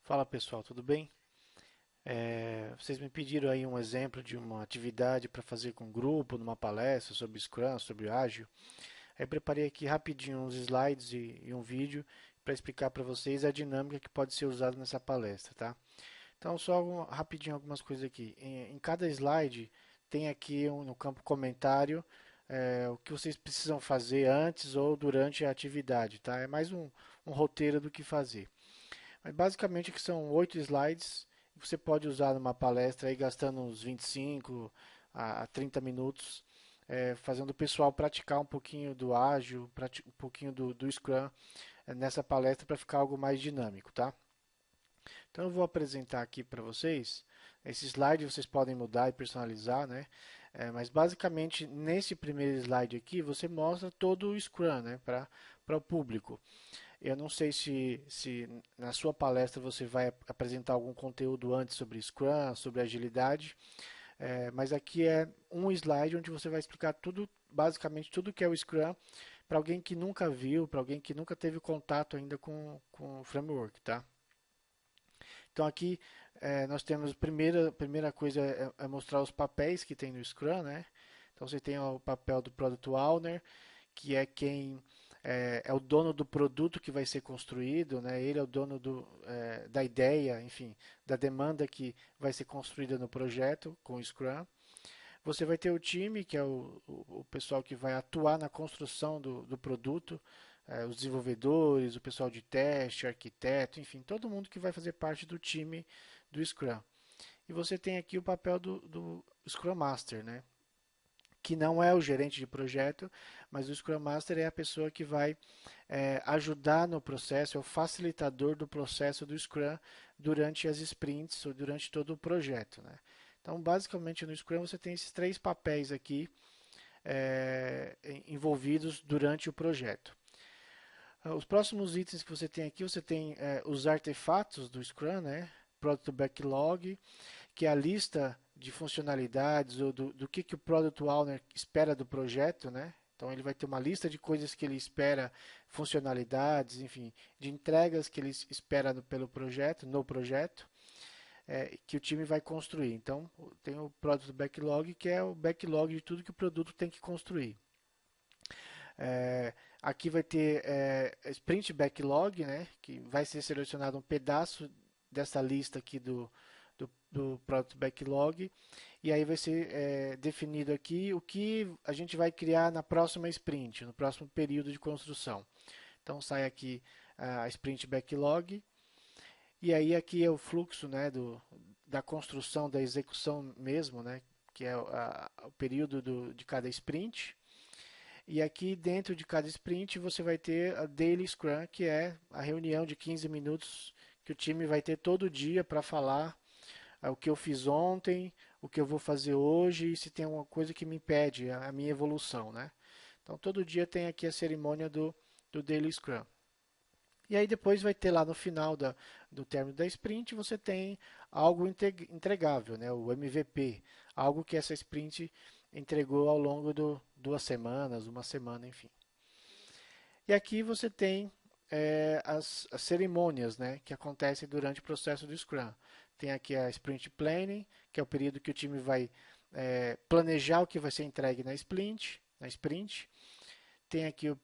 Fala pessoal, tudo bem? Vocês me pediram aí um exemplo de uma atividade para fazer com um grupo, numa palestra sobre Scrum, sobre Ágil. Aí preparei aqui rapidinho uns slides e um vídeo para explicar para vocês a dinâmica que pode ser usada nessa palestra, tá? Então só rapidinho algumas coisas aqui. Em cada slide tem aqui no campo comentário o que vocês precisam fazer antes ou durante a atividade, tá? É mais um roteiro do que fazer. Mas basicamente que são 8 slides. Você pode usar numa palestra aí gastando uns 25 a 30 minutos, fazendo o pessoal praticar um pouquinho do ágil, um pouquinho do Scrum nessa palestra para ficar algo mais dinâmico, tá? Então eu vou apresentar aqui para vocês. Esse slide vocês podem mudar e personalizar, né? Mas basicamente nesse primeiro slide aqui você mostra todo o Scrum, né? Para o público. Eu não sei se na sua palestra você vai apresentar algum conteúdo antes sobre Scrum, sobre agilidade, mas aqui é um slide onde você vai explicar tudo, basicamente tudo que é o Scrum, para alguém que nunca viu, para alguém que nunca teve contato ainda com o framework, tá? Então aqui nós temos, primeira coisa é mostrar os papéis que tem no Scrum, né? Então você tem o papel do Product Owner, que é quem é o dono do produto que vai ser construído, né? Ele é o dono da ideia, enfim, da demanda que vai ser construída no projeto com o Scrum. Você vai ter o time, que é o pessoal que vai atuar na construção do produto, os desenvolvedores, o pessoal de teste, arquiteto, enfim, todo mundo que vai fazer parte do time do Scrum. E você tem aqui o papel do Scrum Master, né? Que não é o gerente de projeto, mas o Scrum Master é a pessoa que vai ajudar no processo, é o facilitador do processo do Scrum durante as sprints ou durante todo o projeto, né? Então, basicamente no Scrum você tem esses três papéis aqui envolvidos durante o projeto. Os próximos itens que você tem aqui, você tem os artefatos do Scrum, né? Product Backlog, que é a lista de funcionalidades ou do que o Product Owner espera do projeto, né? Então ele vai ter uma lista de coisas que ele espera, funcionalidades, enfim, de entregas que ele espera pelo projeto, no projeto, que o time vai construir. Então tem o Product Backlog, que é o backlog de tudo que o produto tem que construir. Aqui vai ter Sprint Backlog, né? Que vai ser selecionado um pedaço dessa lista aqui do Product Backlog. E aí vai ser definido aqui o que a gente vai criar na próxima sprint, no próximo período de construção. Então sai aqui a Sprint Backlog. E aí aqui é o fluxo, né, da construção, da execução mesmo, né? Que é o período de cada sprint. E aqui dentro de cada sprint você vai ter a Daily Scrum, que é a reunião de 15 minutos que o time vai ter todo dia para falar o que eu fiz ontem, o que eu vou fazer hoje e se tem alguma coisa que me impede a minha evolução, né? Então todo dia tem aqui a cerimônia do Daily Scrum. E aí depois vai ter lá no final do término da sprint, você tem algo entregável, né? O MVP, algo que essa sprint entregou ao longo de 2 semanas, uma semana, enfim. E aqui você tem as cerimônias, né, que acontecem durante o processo do Scrum. Tem aqui a Sprint Planning, que é o período que o time vai planejar o que vai ser entregue na sprint. Tem aqui o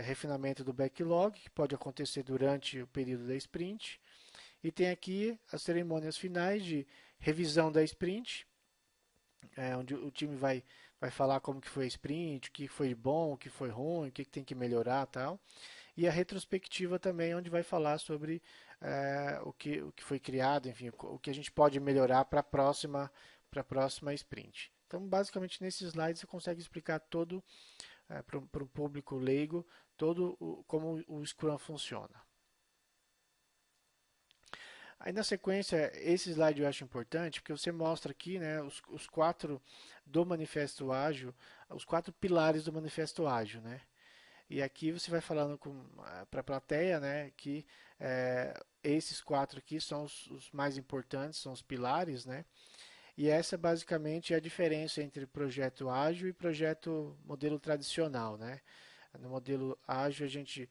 refinamento do backlog, que pode acontecer durante o período da sprint. E tem aqui as cerimônias finais de revisão da sprint, onde o time vai falar como que foi a sprint, o que foi bom, o que foi ruim, o que tem que melhorar e tal. E a retrospectiva também, onde vai falar sobre o que foi criado, enfim, o que a gente pode melhorar para a próxima sprint. Então, basicamente, nesse slide você consegue explicar todo para o público leigo como o Scrum funciona. Aí na sequência, esse slide eu acho importante porque você mostra aqui, né, os quatro do Manifesto Ágil, os quatro pilares do Manifesto Ágil, né? E aqui você vai falando para a plateia, né, que esses quatro aqui são os mais importantes, são os pilares, né? E essa basicamente é a diferença entre projeto ágil e projeto modelo tradicional, né? No modelo ágil a gente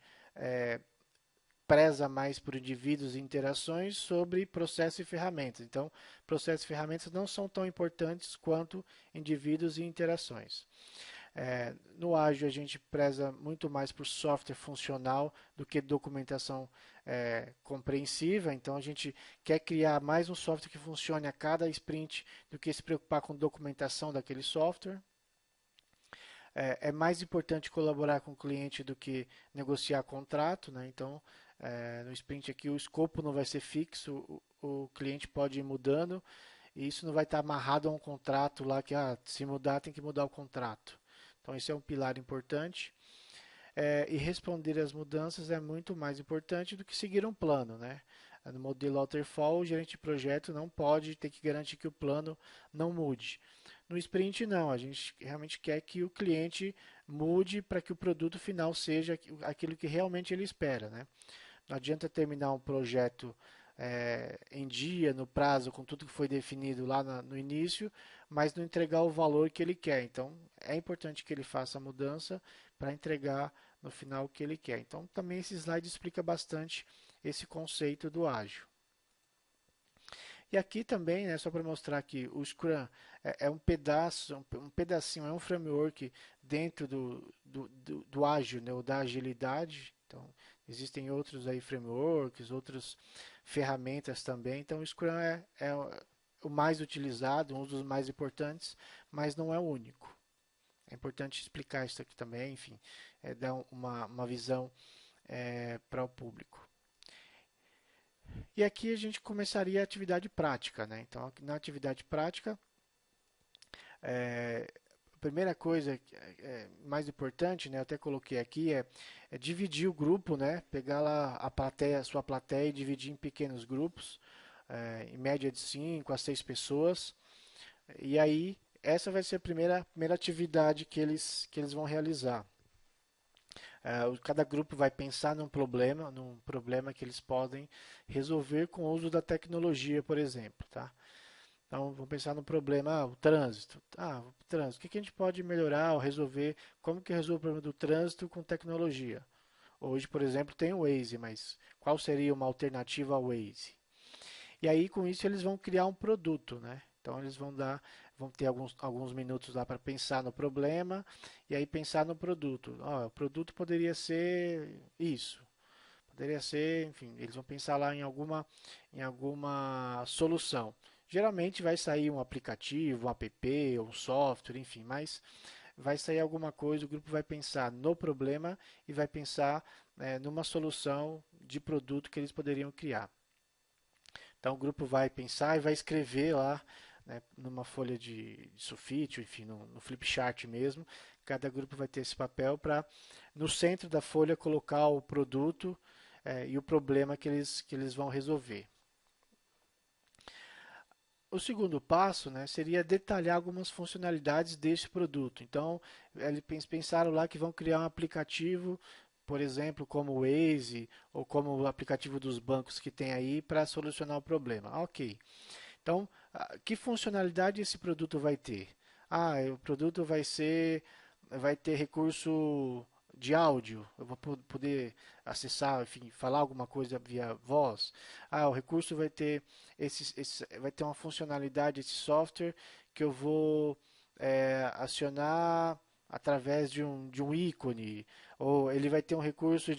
preza mais por indivíduos e interações sobre processo e ferramentas. Então, processos e ferramentas não são tão importantes quanto indivíduos e interações. No ágil a gente preza muito mais por software funcional do que documentação compreensiva, então a gente quer criar mais um software que funcione a cada sprint do que se preocupar com documentação daquele software. É mais importante colaborar com o cliente do que negociar contrato, né? Então, no sprint aqui o escopo não vai ser fixo, o cliente pode ir mudando e isso não vai estar amarrado a um contrato lá que se mudar tem que mudar o contrato. Então, esse é um pilar importante. E responder às mudanças é muito mais importante do que seguir um plano, né? No modelo Waterfall, o gerente de projeto não pode ter que garantir que o plano não mude. No sprint, não, a gente realmente quer que o cliente mude para que o produto final seja aquilo que realmente ele espera, né? Não adianta terminar um projeto em dia, no prazo, com tudo que foi definido lá no início, mas não entregar o valor que ele quer. Então, é importante que ele faça a mudança para entregar no final o que ele quer. Então, também esse slide explica bastante esse conceito do ágil. E aqui também, né, só para mostrar que o Scrum é um pedaço, um pedacinho, é um framework dentro do ágil, né, ou da agilidade. Então, existem outros aí frameworks, outras ferramentas também. Então, o Scrum é o mais utilizado, um dos mais importantes, mas não é o único. É importante explicar isso aqui também, enfim, dar uma visão para o público. E aqui a gente começaria a atividade prática, né? Então, na atividade prática, a primeira coisa mais importante, né? Eu até coloquei aqui é dividir o grupo, né? Pegar lá a sua plateia e dividir em pequenos grupos, em média de 5 a 6 pessoas. E aí, essa vai ser a primeira atividade que eles vão realizar. Cada grupo vai pensar num problema que eles podem resolver com o uso da tecnologia, por exemplo, tá? Então, vamos pensar no problema, o trânsito. O trânsito, o que a gente pode melhorar ou resolver? Como que resolve o problema do trânsito com tecnologia? Hoje, por exemplo, tem o Waze, mas qual seria uma alternativa ao Waze? E aí, com isso, eles vão criar um produto, né? Então, eles vão ter alguns minutos lá para pensar no problema e aí pensar no produto. O produto poderia ser isso, poderia ser, enfim, eles vão pensar lá em alguma solução. Geralmente vai sair um aplicativo, um app, um software, enfim, mas vai sair alguma coisa, o grupo vai pensar no problema e vai pensar numa solução de produto que eles poderiam criar. Então o grupo vai pensar e vai escrever lá, né, numa folha de sulfite, enfim, no flip chart mesmo. Cada grupo vai ter esse papel para, no centro da folha, colocar o produto e o problema que eles vão resolver. O segundo passo, né, seria detalhar algumas funcionalidades desse produto. Então, eles pensaram lá que vão criar um aplicativo, por exemplo, como o Waze ou como o aplicativo dos bancos que tem aí para solucionar o problema. Ok. Então, que funcionalidade esse produto vai ter? O produto vai ter recurso de áudio, eu vou poder acessar, enfim, falar alguma coisa via voz. O recurso vai ter uma funcionalidade, esse software, que eu vou acionar através de um ícone, ou ele vai ter um recurso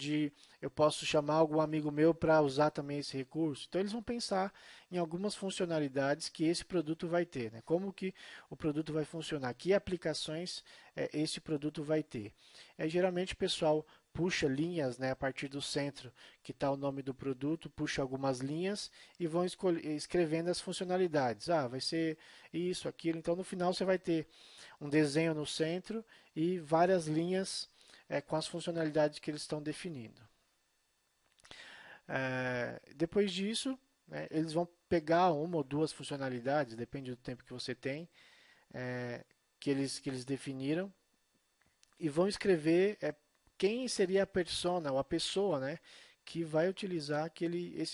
eu posso chamar algum amigo meu para usar também esse recurso. Então eles vão pensar em algumas funcionalidades que esse produto vai ter, né? Como que o produto vai funcionar, que aplicações esse produto vai ter. Geralmente o pessoal puxa linhas, né, a partir do centro que está o nome do produto, puxa algumas linhas e vão escrevendo as funcionalidades. Vai ser isso, aquilo. Então no final você vai ter um desenho no centro e várias linhas com as funcionalidades que eles estão definindo. Depois disso, né, eles vão pegar uma ou duas funcionalidades, depende do tempo que você tem, que eles definiram, e vão escrever quem seria a persona ou a pessoa, né, que vai utilizar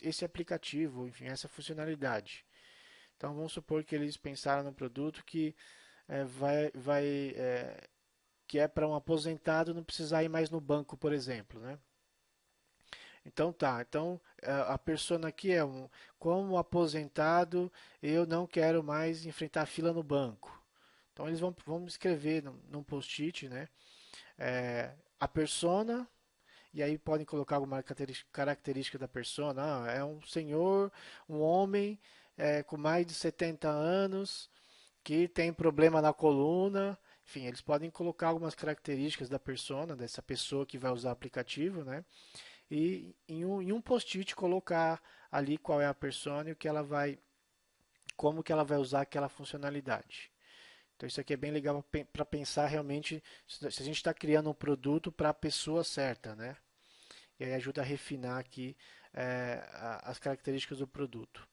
esse aplicativo, enfim, essa funcionalidade. Então vamos supor que eles pensaram no produto que que é para um aposentado não precisar ir mais no banco, por exemplo, né? Então tá, então a persona aqui é como aposentado, eu não quero mais enfrentar fila no banco. Então eles vão escrever num post-it, né? A persona, e aí podem colocar alguma característica da persona. Ah, é um senhor, um homem com mais de 70 anos, que tem problema na coluna. Enfim, eles podem colocar algumas características da persona, dessa pessoa que vai usar o aplicativo, né? E em um post-it colocar ali qual é a persona e o que ela vai, como que ela vai usar aquela funcionalidade. Então isso aqui é bem legal para pensar realmente se a gente está criando um produto para a pessoa certa, né? E aí ajuda a refinar aqui as características do produto.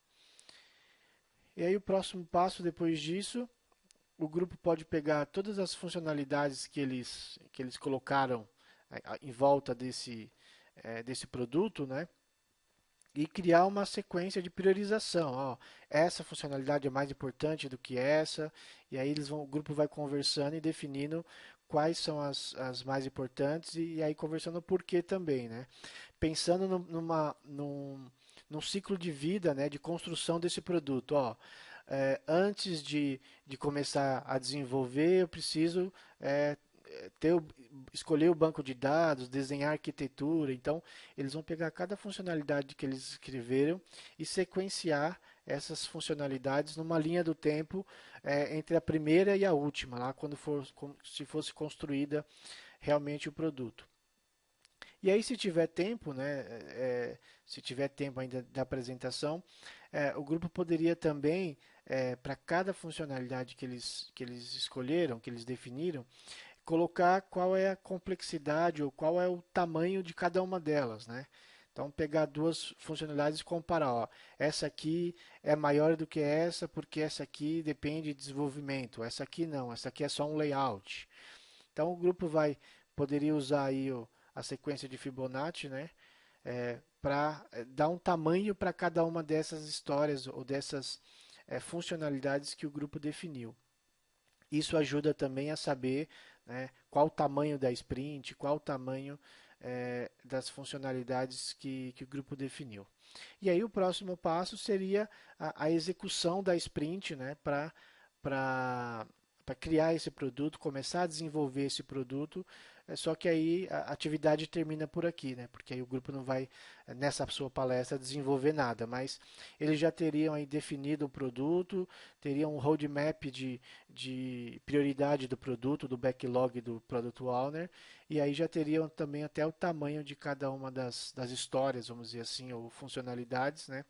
E aí o próximo passo depois disso, o grupo pode pegar todas as funcionalidades que eles colocaram em volta desse produto, né? E criar uma sequência de priorização. Ó, essa funcionalidade é mais importante do que essa, e aí o grupo vai conversando e definindo quais são as mais importantes e aí conversando o porquê também, né? Pensando num ciclo de vida, né, de construção desse produto. Ó, antes de começar a desenvolver, eu preciso é, escolher o banco de dados, desenhar arquitetura. Então, eles vão pegar cada funcionalidade que eles escreveram e sequenciar essas funcionalidades numa linha do tempo entre a primeira e a última, lá quando se fosse construída realmente o produto. E aí, se tiver tempo, né, se tiver tempo ainda da apresentação, o grupo poderia também, para cada funcionalidade que eles escolheram, que eles definiram, colocar qual é a complexidade ou qual é o tamanho de cada uma delas, né? Então, pegar duas funcionalidades e comparar. Ó, essa aqui é maior do que essa, porque essa aqui depende de desenvolvimento. Essa aqui não, essa aqui é só um layout. Então, o grupo poderia usar aí a sequência de Fibonacci, né? Para dar um tamanho para cada uma dessas histórias ou dessas funcionalidades que o grupo definiu. Isso ajuda também a saber, né, qual o tamanho da sprint, qual o tamanho das funcionalidades que o grupo definiu. E aí o próximo passo seria a execução da sprint, né, para criar esse produto, começar a desenvolver esse produto. Só que aí a atividade termina por aqui, né? Porque aí o grupo não vai, nessa sua palestra, desenvolver nada, mas eles já teriam aí definido o produto, teriam um roadmap de prioridade do produto, do backlog do Product Owner, e aí já teriam também até o tamanho de cada uma das histórias, vamos dizer assim, ou funcionalidades, né?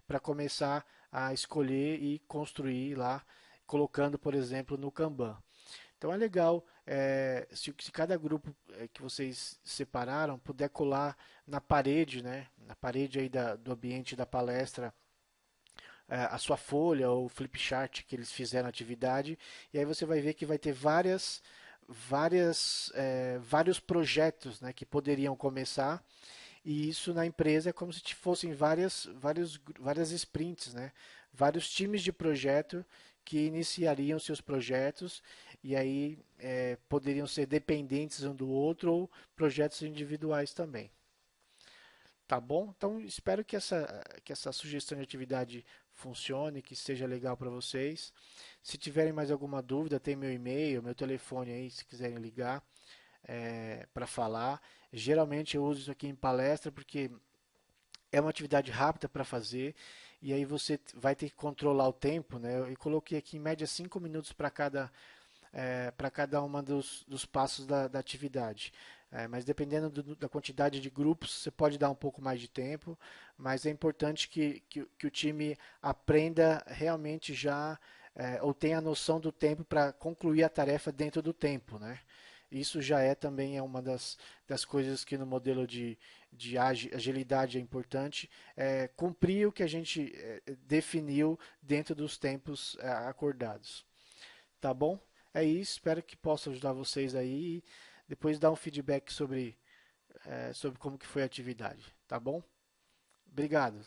Para começar a escolher e construir lá, colocando, por exemplo, no Kanban. Então é legal se cada grupo que vocês separaram puder colar na parede, né, na parede aí do ambiente da palestra, a sua folha ou flip chart que eles fizeram na atividade, e aí você vai ver que vai ter vários projetos, né, que poderiam começar, e isso na empresa é como se fossem várias sprints, né? Vários times de projeto que iniciariam seus projetos e aí poderiam ser dependentes um do outro ou projetos individuais também. Tá bom? Então espero que essa sugestão de atividade funcione, que seja legal para vocês. Se tiverem mais alguma dúvida, tem meu e-mail, meu telefone aí, se quiserem ligar para falar. Geralmente eu uso isso aqui em palestra porque é uma atividade rápida para fazer e aí você vai ter que controlar o tempo, né? Eu coloquei aqui em média 5 minutos para cada uma dos passos da atividade. Mas dependendo da quantidade de grupos, você pode dar um pouco mais de tempo, mas é importante que o time aprenda realmente já, ou tenha a noção do tempo para concluir a tarefa dentro do tempo, né? Isso já também é uma das coisas que no modelo de agilidade é importante, cumprir o que a gente definiu dentro dos tempos acordados. Tá bom? É isso, espero que possa ajudar vocês aí. Depois dar um feedback sobre como que foi a atividade. Tá bom? Obrigado.